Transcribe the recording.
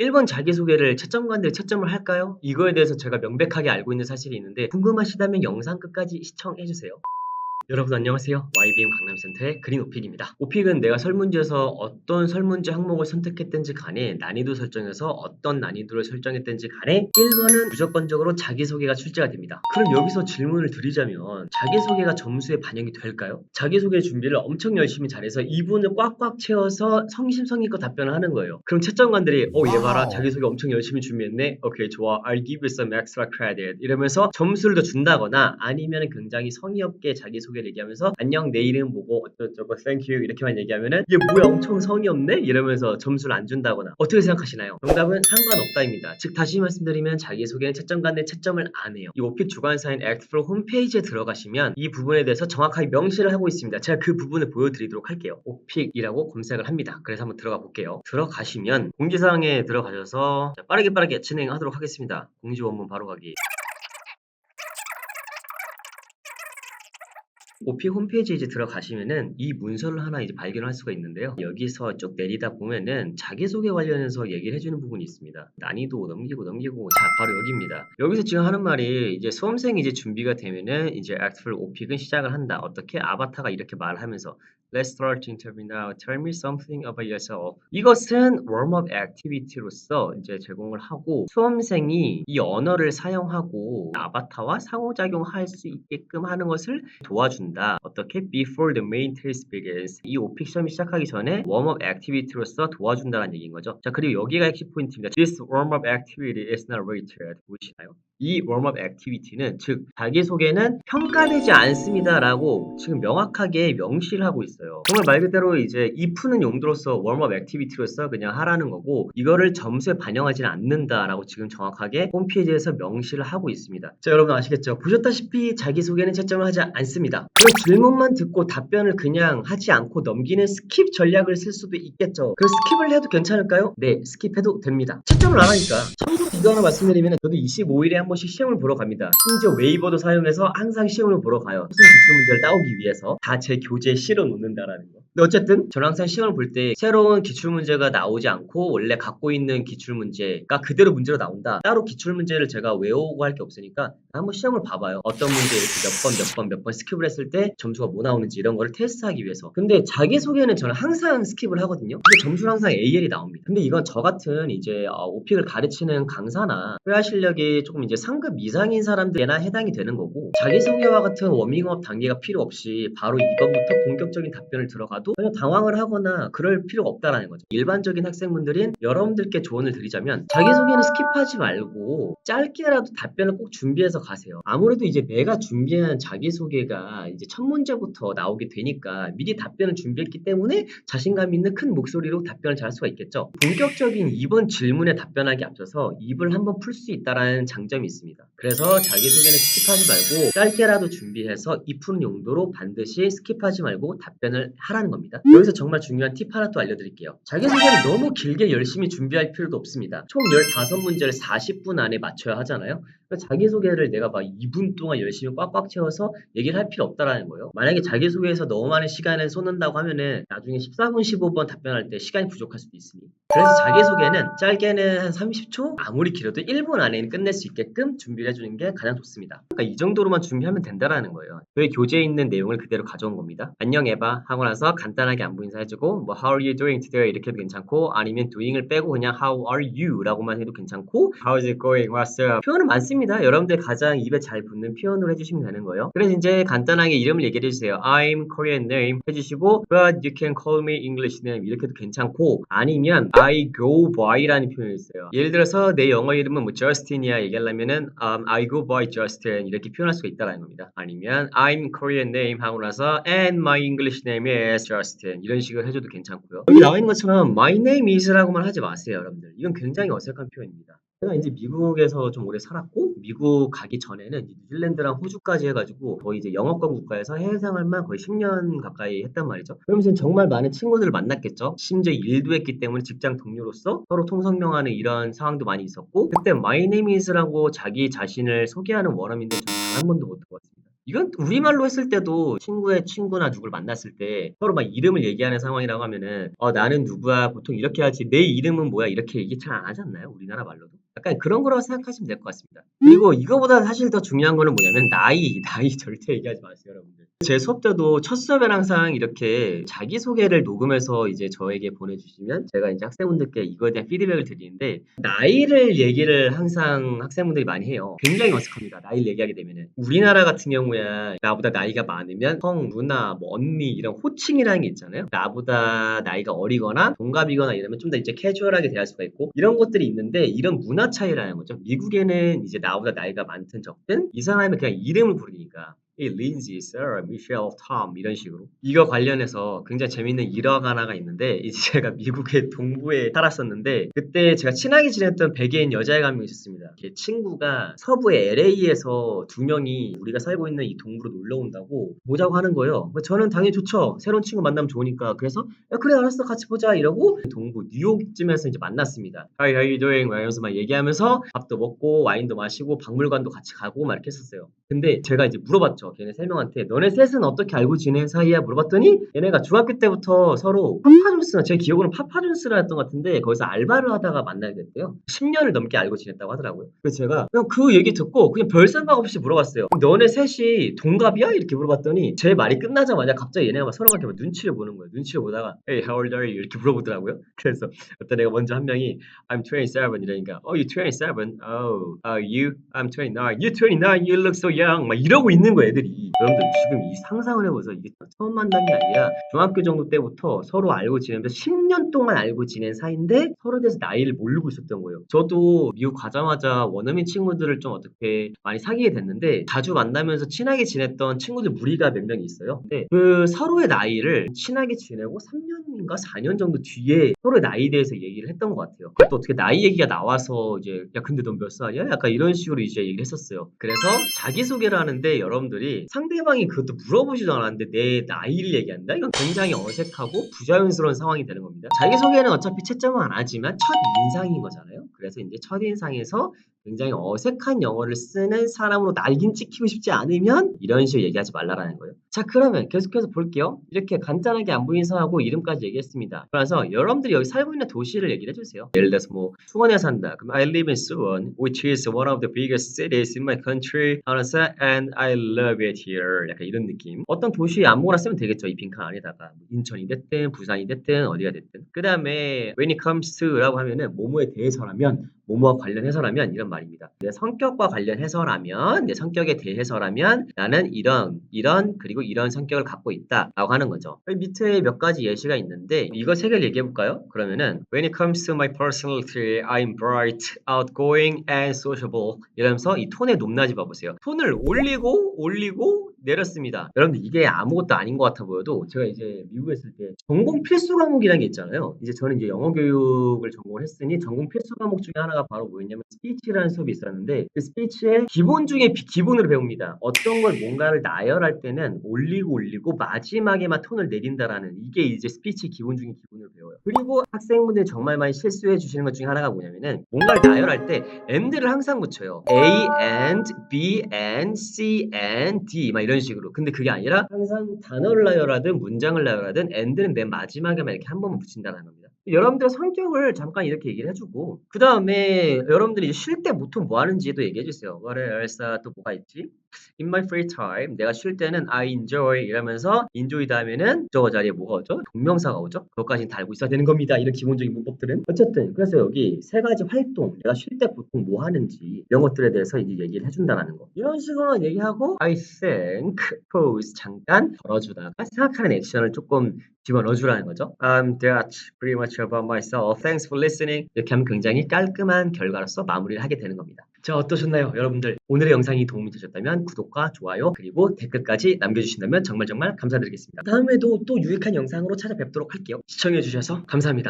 1번 자기소개를 채점관들이 채점을 할까요? 이거에 대해서 제가 명백하게 알고 있는 사실이 있는데 궁금하시다면 영상 끝까지 시청해주세요. 여러분 안녕하세요. YBM 강남센터의 그린 오픽입니다. 오픽은 내가 설문지에서 어떤 설문지 항목을 선택했든지 간에 난이도 설정에서 어떤 난이도를 설정했든지 간에 1번은 무조건적으로 자기소개가 출제가 됩니다. 그럼 여기서 질문을 드리자면 자기소개가 점수에 반영이 될까요? 자기소개 준비를 엄청 열심히 잘해서 2분을 꽉꽉 채워서 성심성의껏 답변을 하는 거예요. 그럼 채점관들이 얘 봐라 자기소개 엄청 열심히 준비했네. 오케이 좋아. I'll give you some extra credit 이러면서 점수를 더 준다거나 아니면 굉장히 성의 없게 자기소개 얘기하면서 안녕 내 이름 뭐고 어쩌고저쩌고 thank you 이렇게만 얘기하면은 얘 뭐야 엄청 성의 없네 이러면서 점수를 안 준다거나 어떻게 생각하시나요? 정답은 상관없다입니다. 즉 다시 말씀드리면 자기소개는 채점관의 채점을 안 해요. 이 오픽 주관사인 액트플로 홈페이지에 들어가시면 이 부분에 대해서 정확하게 명시를 하고 있습니다. 제가 그 부분을 보여드리도록 할게요. 오픽이라고 검색을 합니다. 그래서 한번 들어가 볼게요. 들어가시면 공지사항에 들어가셔서 빠르게 진행하도록 하겠습니다. 공지 원문 바로 가기. 오픽 홈페이지에 이제 들어가시면은 이 문서를 하나 이제 발견할 수가 있는데요. 여기서 쭉 내리다 보면은 자기소개 관련해서 얘기를 해주는 부분이 있습니다. 난이도 넘기고 자 바로 여기입니다. 여기서 지금 하는 말이 이제 수험생이 이제 준비가 되면은 이제 액트플 오픽은 시작을 한다. 어떻게 아바타가 이렇게 말하면서 Let's start interview now. Tell me something about yourself. 이것은 웜업 액티비티로서 이제 제공을 하고 수험생이 이 언어를 사용하고 아바타와 상호작용할 수 있게끔 하는 것을 도와준다. 어떻게? Before the main test begins. 이 오픽 시험이 시작하기 전에 웜업 액티비티로서 도와준다는 얘기인 거죠. 자 그리고 여기가 핵심 포인트입니다. This warm-up activity is not rated. 보이시나요? 이 웜업 액티비티는 즉 자기소개는 평가되지 않습니다라고 지금 명확하게 명시를 하고 있어요. 정말 말 그대로 이제 이 푸는 용도로서 웜업 액티비티로서 그냥 하라는 거고 이거를 점수에 반영하지는 않는다라고 지금 정확하게 홈페이지에서 명시를 하고 있습니다. 자 여러분 아시겠죠? 보셨다시피 자기소개는 채점을 하지 않습니다. 그럼 질문만 듣고 답변을 그냥 하지 않고 넘기는 스킵 전략을 쓸 수도 있겠죠. 그 스킵을 해도 괜찮을까요? 네 스킵해도 됩니다. 채점을 안 하니까. 참고로 이거 하나 말씀드리면 저도 25일에 한 번씩 시험을 보러 갑니다. 심지어 웨이버도 사용해서 항상 시험을 보러 가요. 무슨 기출문제를 따오기 위해서 다 제 교재에 실어 놓는다라는 거. 근데 어쨌든 저는 항상 시험을 볼 때 새로운 기출문제가 나오지 않고 원래 갖고 있는 기출문제가 그대로 문제로 나온다. 따로 기출문제를 제가 외우고 할 게 없으니까 한번 시험을 봐봐요. 어떤 문제 이렇게 몇 번 스킵을 했을 때 점수가 뭐 나오는지 이런 거를 테스트하기 위해서. 근데 자기소개는 저는 항상 스킵을 하거든요. 근데 점수는 항상 AL이 나옵니다. 근데 이건 저 같은 이제 오픽을 가르치는 강사나 회화 실력이 조금 이제 상급 이상인 사람들에나 해당이 되는 거고 자기소개와 같은 워밍업 단계가 필요 없이 바로 이번부터 본격적인 답변을 들어가도 전혀 당황을 하거나 그럴 필요가 없다라는 거죠. 일반적인 학생분들인 여러분들께 조언을 드리자면 자기소개는 스킵하지 말고 짧게라도 답변을 꼭 준비해서 가세요. 아무래도 이제 내가 준비한 자기소개가 이제 첫 문제부터 나오게 되니까 미리 답변을 준비했기 때문에 자신감 있는 큰 목소리로 답변을 잘할 수가 있겠죠. 본격적인 이번 질문에 답변하기 앞서서 입을 한번 풀 수 있다라는 장점이 있습니다. 그래서 자기소개는 스킵하지 말고 짧게라도 준비해서 이 푸는 용도로 반드시 스킵하지 말고 답변을 하라는 겁니다. 여기서 정말 중요한 팁 하나 또 알려드릴게요. 자기소개를 너무 길게 열심히 준비할 필요도 없습니다. 총 15문제를 40분 안에 맞춰야 하잖아요. 자기소개를 내가 막 2분 동안 열심히 꽉꽉 채워서 얘기를 할 필요 없다라는 거예요. 만약에 자기소개에서 너무 많은 시간을 쏟는다고 하면은 나중에 14분, 15분 답변할 때 시간이 부족할 수도 있으니. 그래서 자기소개는 짧게는 한 30초, 아무리 길어도 1분 안에는 끝낼 수 있게끔 준비를 해주는 게 가장 좋습니다. 그러니까 이 정도로만 준비하면 된다라는 거예요. 저희 교재에 있는 내용을 그대로 가져온 겁니다. 안녕 에바 하고 나서 간단하게 안부 인사해주고 뭐 How are you doing today 이렇게 해도 괜찮고 아니면 doing을 빼고 그냥 How are you 라고만 해도 괜찮고 How's it going? What's up? 표현은 많습니다. 여러분들 가장 입에 잘 붙는 표현으로 해주시면 되는 거예요. 그래서 이제 간단하게 이름을 얘기해 주세요. I'm Korean name 해주시고 But you can call me English name 이렇게 해도 괜찮고 아니면 I go by라는 표현이 있어요. 예를 들어서 내 영어 이름은 뭐 Justin이야 얘기하려면은 I go by Justin 이렇게 표현할 수가 있다라는 겁니다. 아니면 I'm Korean name 하고 나서 And my English name is Justin 이런 식으로 해줘도 괜찮고요. 여기 나와 있는 것처럼 My name is라고만 하지 마세요 여러분들. 이건 굉장히 어색한 표현입니다. 제가 이제 미국에서 좀 오래 살았고 미국 가기 전에는 뉴질랜드랑 호주까지 해가지고 거의 이제 영어권 국가에서 해외 생활만 거의 10년 가까이 했단 말이죠. 그러면서 정말 많은 친구들을 만났겠죠. 심지어 일도 했기 때문에 직장 동료로서 서로 통성명하는 이런 상황도 많이 있었고 그때 My name is라고 자기 자신을 소개하는 원어민들 단 한 번도 못 들어봤습니다. 이건 우리말로 했을 때도 친구의 친구나 누굴 만났을 때 서로 막 이름을 얘기하는 상황이라고 하면은 나는 누구야 보통 이렇게 하지 내 이름은 뭐야 이렇게 얘기 잘 안 하지 않나요? 우리나라 말로도. 약간 그런 거라고 생각하시면 될 것 같습니다. 그리고 이거보다 사실 더 중요한 거는 뭐냐면 나이 절대 얘기하지 마세요, 여러분들. 제 수업 때도 첫 수업에는 항상 이렇게 자기소개를 녹음해서 이제 저에게 보내주시면 제가 이제 학생분들께 이거에 대한 피드백을 드리는데 나이를 얘기를 항상 학생분들이 많이 해요. 굉장히 어색합니다. 나이를 얘기하게 되면은. 우리나라 같은 경우야 나보다 나이가 많으면 형, 누나, 뭐 언니 이런 호칭이라는 게 있잖아요. 나보다 나이가 어리거나 동갑이거나 이러면 좀 더 이제 캐주얼하게 대할 수가 있고 이런 것들이 있는데 이런 문화 차이라는 거죠. 미국에는 이제 나보다 나이가 많든 적든 이 사람이 그냥 이름을 부르니까 린지, Sarah, Michelle, Tom 이런 식으로 이거 관련해서 굉장히 재밌는 일화가 하나가 있는데 이제 제가 미국의 동부에 살았었는데 그때 제가 친하게 지냈던 백인 여자애가 한 명 있었습니다. 걔 친구가 서부의 LA에서 두 명이 우리가 살고 있는 이 동부로 놀러 온다고 보자고 하는 거예요. 저는 당연히 좋죠. 새로운 친구 만나면 좋으니까. 그래서 야, 그래 알았어 같이 보자 이러고 동부 뉴욕쯤에서 이제 만났습니다. Hi, how you doing? 막 이러면서 막 얘기하면서 밥도 먹고 와인도 마시고 박물관도 같이 가고 막 이렇게 했었어요. 근데 제가 이제 물어봤죠. 걔네 세 명한테 너네 셋은 어떻게 알고 지낸 사이야? 물어봤더니 얘네가 중학교 때부터 서로 파파존스나 제 기억으로는 파파존스라 했던 것 같은데 거기서 알바를 하다가 만나게 됐대요. 10년을 넘게 알고 지냈다고 하더라고요. 그래서 제가 그냥 그 얘기 듣고 그냥 별 생각 없이 물어봤어요. 너네 셋이 동갑이야? 이렇게 물어봤더니 제 말이 끝나자마자 갑자기 얘네가 막 서로 막 이렇게 눈치를 보는 거예요. 눈치를 보다가 Hey, how old are you? 이렇게 물어보더라고요. 그래서 어떤 애가 먼저 한 명이 I'm 27 이러니까 Oh, you're 27? Oh, you? I'm 29. You're 29. You look so young. 막 이러고 있는 거예요, 애들이. 여러분들 지금 이 상상을 해보세요. 이게 처음 만난 게 아니라 중학교 정도 때부터 서로 알고 지내면서 10년 동안 알고 지낸 사이인데 서로에 대해서 나이를 모르고 있었던 거예요. 저도 미국 가자마자 원어민 친구들을 좀 어떻게 많이 사귀게 됐는데 자주 만나면서 친하게 지냈던 친구들 무리가 몇 명이 있어요. 근데 그 서로의 나이를 친하게 지내고 3년인가 4년 정도 뒤에 서로의 나이에 대해서 얘기를 했던 것 같아요. 그것도 어떻게 나이 얘기가 나와서 이제 야 근데 넌 몇 살이야? 약간 이런 식으로 이제 얘기를 했었어요. 그래서 자기소개를 하는데 여러분들이 상대방이 그것도 물어보지도 않았는데 내 나이를 얘기한다? 이건 굉장히 어색하고 부자연스러운 상황이 되는 겁니다. 자기소개는 어차피 채점은 안 하지만 첫인상인 거잖아요. 그래서 이제 첫인상에서 굉장히 어색한 영어를 쓰는 사람으로 낙인 찍히고 싶지 않으면 이런 식으로 얘기하지 말라라는 거예요. 자, 그러면 계속해서 볼게요. 이렇게 간단하게 안부 인사하고 이름까지 얘기했습니다. 그래서 여러분들이 여기 살고 있는 도시를 얘기를 해주세요. 예를 들어서 뭐 수원에 산다. 그럼 I live in Suwon, which is one of the biggest cities in my country. 하면서 and I love it here. 약간 이런 느낌. 어떤 도시 아무거나 쓰면 되겠죠. 이 빈칸 안에다가 인천이 됐든 부산이 됐든 어디가 됐든. 그 다음에 when it comes to라고 하면은 뭐뭐에 대해서라면 뭐뭐와 관련해서라면 이런 말입니다. 내 성격과 관련해서라면 내 성격에 대해서라면 나는 이런 그리고 이런 성격을 갖고 있다 라고 하는 거죠. 여기 밑에 몇 가지 예시가 있는데 이거 세 개를 얘기해 볼까요? 그러면은 when it comes to my personality, I'm bright, outgoing and sociable 이러면서 이 톤의 높낮이 봐보세요. 톤을 올리고 내렸습니다. 여러분들 이게 아무것도 아닌 것 같아 보여도 제가 이제 미국에 있을 때 전공 필수 과목이라는 게 있잖아요. 이제 저는 이제 영어 교육을 전공을 했으니 전공 필수 과목 중에 하나가 바로 뭐였냐면 스피치라는 수업이 있었는데 그 스피치의 기본 중에 기본으로 배웁니다. 어떤 걸 뭔가를 나열할 때는 올리고 마지막에만 톤을 내린다라는 이게 이제 스피치 기본 중에 기본으로 배워요. 그리고 학생분들이 정말 많이 실수해 주시는 것 중에 하나가 뭐냐면은 뭔가를 나열할 때 and를 항상 붙여요. A and B and C and D 막 이런 식으로. 근데 그게 아니라 항상 단어를 나열하든 문장을 나열하든 and는 맨 마지막에만 이렇게 한 번만 붙인다는 겁니다. 여러분들의 성격을 잠깐 이렇게 얘기를 해주고 그 다음에 여러분들이 쉴 때 보통 뭐 하는지도 얘기해 주세요. What else? 또 뭐가 있지? In my free time 내가 쉴 때는 I enjoy 이러면서 enjoy 다음에는 저거 자리에 뭐가 오죠? 동명사가 오죠? 그것까지는 다 알고 있어야 되는 겁니다. 이런 기본적인 문법들은 어쨌든 그래서 여기 세 가지 활동 내가 쉴 때 보통 뭐 하는지 이런 것들에 대해서 이제 얘기를 해준다는 거 이런 식으로 얘기하고 I think pause 잠깐 걸어주다가 생각하는 액션을 조금 집어넣어주라는 거죠. That's pretty much about myself. Thanks for listening. 이렇게 하면 굉장히 깔끔한 결과로서 마무리를 하게 되는 겁니다. 자, 어떠셨나요, 여러분들? 오늘의 영상이 도움이 되셨다면 구독과 좋아요 그리고 댓글까지 남겨주신다면 정말 감사드리겠습니다. 다음에도 또 유익한 영상으로 찾아뵙도록 할게요. 시청해주셔서 감사합니다.